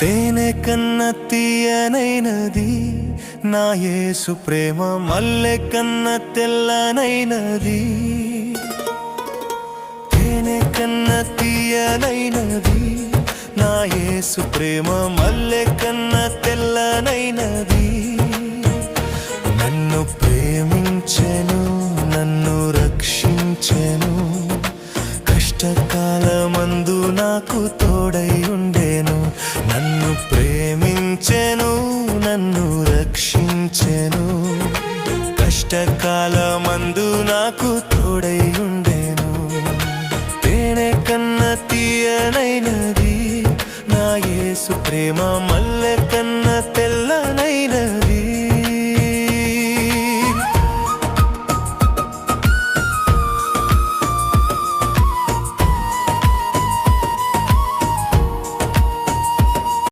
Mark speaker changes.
Speaker 1: తేనె కన్న తీయనైనది నా యేసు ప్రేమ, మల్లె కన్న తెల్లనైనది. తేనె కన్న తీయనైనది నా యేసు ప్రేమ, మల్లె కన్న తెల్లనైనది. నన్ను ప్రేమించెను, నన్ను రక్షించెను, కష్టకాలమందు నాకు తోడై ఉండెను. నన్ను ప్రేమించెను, నన్ను రక్షించెను, కష్టకాలమందు నాకు తోడై ఉండెను. తేనె కన్న తీయనైనది నా యేసు ప్రేమ, మల్లె కన్న